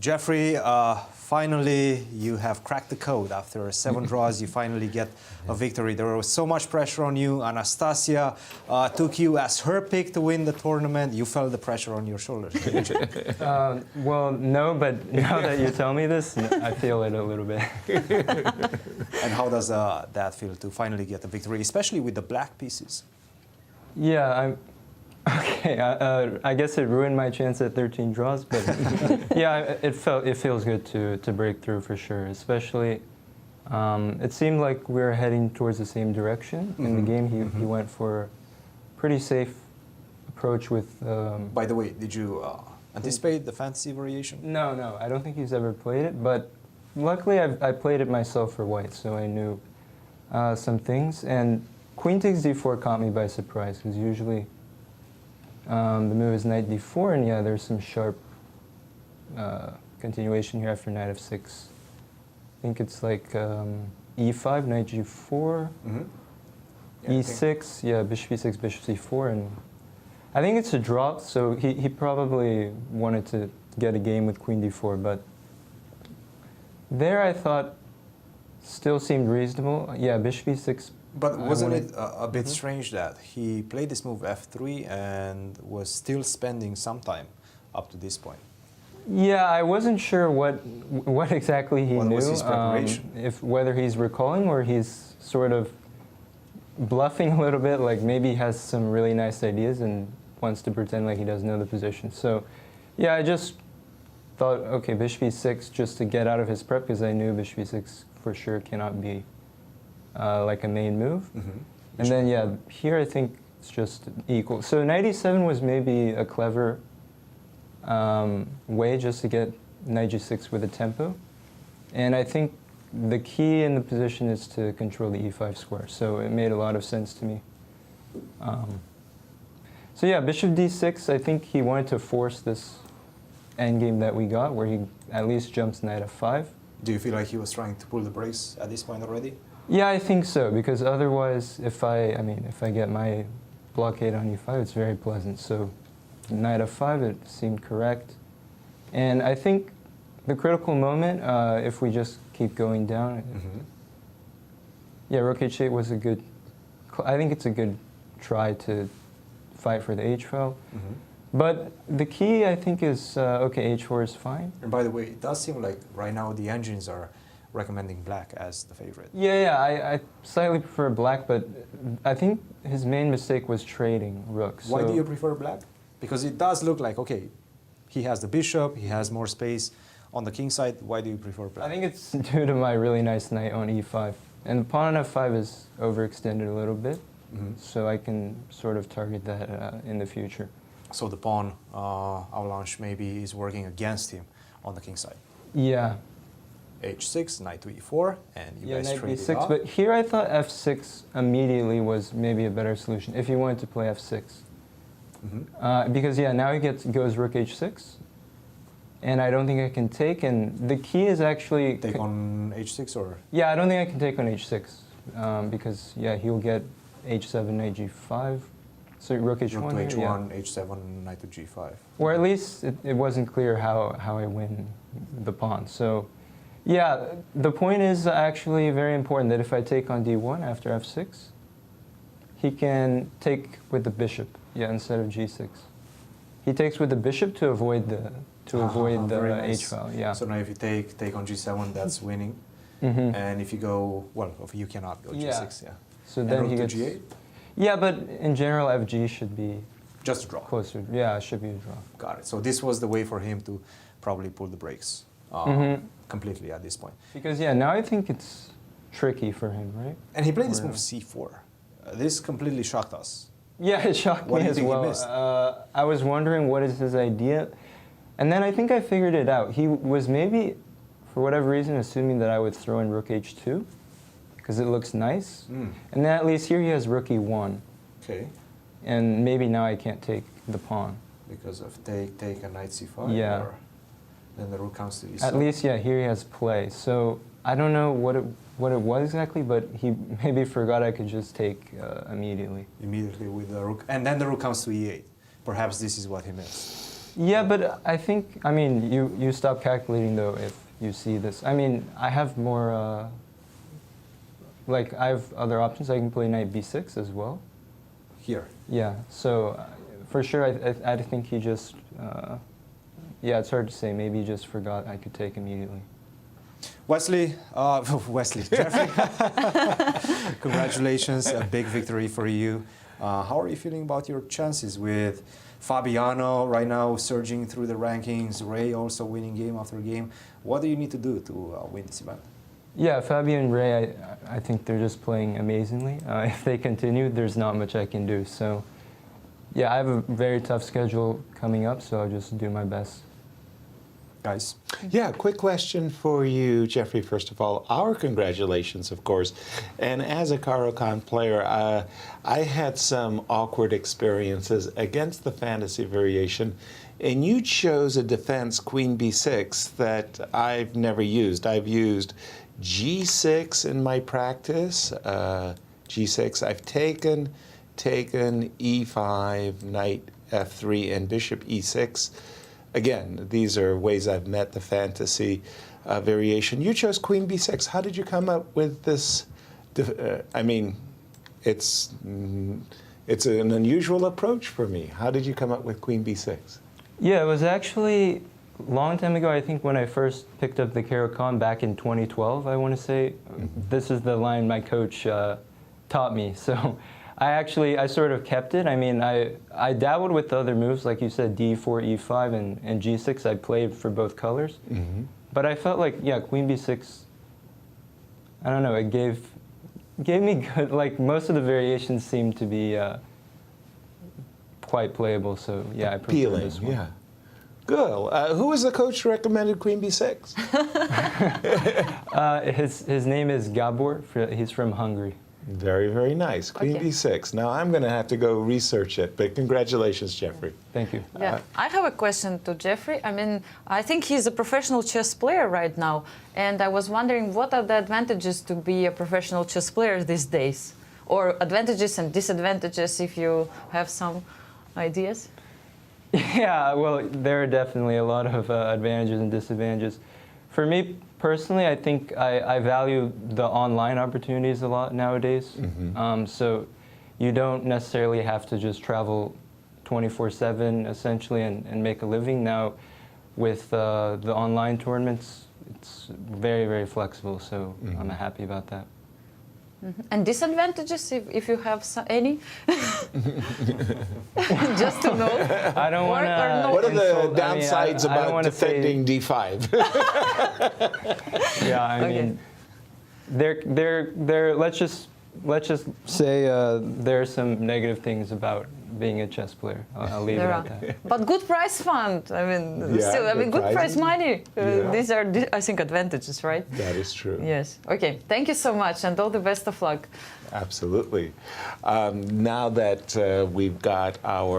Jeffrey, finally you have cracked the code. After 7 draws, you finally get a victory. There was so much pressure on you. Anastasia took you as her pick to win the tournament. You felt the pressure on your shoulders, didn't you? Well, no, but now that you tell me this, I feel it a little bit. And how does that feel to finally get the victory, especially with the black pieces? Yeah, okay, I guess it ruined my chance at 13 draws, but yeah, it feels good to break through for sure. Especially, it seemed like we were heading towards the same direction in the game. He went for a pretty safe approach with. By the way, did you anticipate the fantasy variation? No, I don't think he's ever played it, but luckily I played it myself for white, so I knew some things. And Queen takes d4 caught me by surprise, because usually. The move is knight d4, and yeah, there's some sharp continuation here after knight f6. I think it's like e5, knight g4, yeah, e6, yeah, bishop e6, bishop c4, and I think it's a draw, so he probably wanted to get a game with queen d4, but there I thought still seemed reasonable. Yeah, bishop e6. But wasn't it a bit strange that he played this move f3 and was still spending some time up to this point? Yeah, I wasn't sure what exactly he knew. What was his preparation? Whether he's recalling or he's sort of bluffing a little bit, like maybe he has some really nice ideas and wants to pretend like he doesn't know the position. So, yeah, I just thought, okay, bishop e6 just to get out of his prep, because I knew bishop e6 for sure cannot be like a main move. And then, yeah, here I think it's just equal. So knight e7 was maybe a clever way just to get knight g6 with a tempo. And I think the key in the position is to control the e5 square. So it made a lot of sense to me. So yeah, bishop d6, I think he wanted to force this endgame that we got, where he at least jumps knight f5. Do you feel like he was trying to pull the brakes at this point already? Yeah, I think so, because otherwise, if I get my blockade on e5, it's very pleasant. So knight f5, it seemed correct. And I think the critical moment, if we just keep going down, yeah, rook h8 was a good, I think it's a good try to fight for the h file. But the key, I think, is, okay, h4 is fine. And by the way, it does seem like right now the engines are recommending black as the favorite. Yeah, I slightly prefer black, but I think his main mistake was trading rook. Why do you prefer black? Because it does look like, okay, he has the bishop, he has more space on the king side. Why do you prefer black? I think it's due to my really nice knight on e5. And the pawn on f5 is overextended a little bit, so I can sort of target that in the future. So the pawn avalanche maybe is working against him on the king side. Yeah. h6, knight to e4, and you guys knight traded b6. off. But here I thought f6 immediately was maybe a better solution if you wanted to play f6. Because yeah, now he goes rook h6, and I don't think I can take. And the key is actually take on h6 or? Yeah, I don't think I can take on h6 because yeah, he'll get h7, knight g5. So rook h1. Rook to h1, yeah. h7, knight to g5. Or at least it wasn't clear how I win the pawn. So. Yeah, the point is actually very important that if I take on d1 after f6, he can take with the bishop, yeah, instead of g6. He takes with the bishop to avoid the nice. h file. Yeah. So now if you take on g7, that's winning. And if you go, well, if you cannot go g6, yeah. So and then rook he to gets g8. Yeah, but in general, fg should be just a draw. Closer. Yeah, it should be a draw. Got it. So this was the way for him to probably pull the brakes. Completely at this point. Because yeah, now I think it's tricky for him, right? And he played this move c4. This completely shocked us. Yeah, it shocked me as well. I was wondering what is his idea, and then I think I figured it out. He was maybe, for whatever reason, assuming that I would throw in rook h2, because it looks nice. And then at least here he has rook e1. Okay. And maybe now I can't take the pawn. Because of take a knight c5? Yeah. Or then the rook comes to e7. At least, yeah, here he has play. So I don't know what it was exactly, but he maybe forgot I could just take immediately. Immediately with the rook. And then the rook comes to e8. Perhaps this is what he missed. Yeah, but I think, I mean, you stop calculating though if you see this. I mean, I have more, like I have other options. I can play knight b6 as well. Here. Yeah, so for sure I think he just, yeah, it's hard to say. Maybe he just forgot I could take immediately. Wesley, Jeffrey, congratulations, a big victory for you. How are you feeling about your chances with Fabiano right now surging through the rankings, Ray also winning game after game? What do you need to do to win this event? Yeah, Fabio and Ray, I think they're just playing amazingly. If they continue, there's not much I can do. So, yeah, I have a very tough schedule coming up, so I'll just do my best. Guys? Yeah, quick question for you, Jeffrey, first of all. Our congratulations, of course. And as a Caro-Kann player, I had some awkward experiences against the fantasy variation, and you chose a defense, Queen b6, that I've never used. I've used g6 in my practice, g6. I've taken e5, knight f3, and bishop e6. Again, these are ways I've met the fantasy variation. You chose Queen b6. How did you come up with this? I mean, it's an unusual approach for me. How did you come up with Queen b6? Yeah, it was actually a long time ago. I think when I first picked up the Caro-Kann back in 2012, I want to say. This is the line my coach taught me. So I sort of kept it. I mean, I dabbled with the other moves, like you said, d4, e5, and g6. I played for both colors. But I felt like, yeah, Queen b6, I don't know, it gave me good, like most of the variations seemed to be quite playable. So yeah, I prefer this one. Yeah. Good. Who was the coach who recommended Queen b6? His name is Gabor. He's from Hungary. Very, very nice. Queen b6. Now I'm going to have to go research it, but congratulations, Jeffrey. Thank you. Yeah, I have a question to Jeffrey. I mean, I think he's a professional chess player right now, and I was wondering what are the advantages to be a professional chess player these days, or advantages and disadvantages if you have some ideas? Yeah, well, there are definitely a lot of advantages and disadvantages. For me personally, I think I value the online opportunities a lot nowadays. So you don't necessarily have to just travel 24/7 essentially and make a living. Now with the online tournaments, it's very, very flexible, so I'm happy about that. And disadvantages, if you have any? Just to know. I don't want to. What are the downsides about defending d5? Yeah, I mean, let's just say there are some negative things about being a chess player. I'll leave it at that. But good prize fund. I mean, Yeah, still, I mean, good prize money. Yeah. These are, I think, advantages, right? That is true. Yes. Okay. Thank you so much, and all the best of luck. Absolutely. Now that we've got our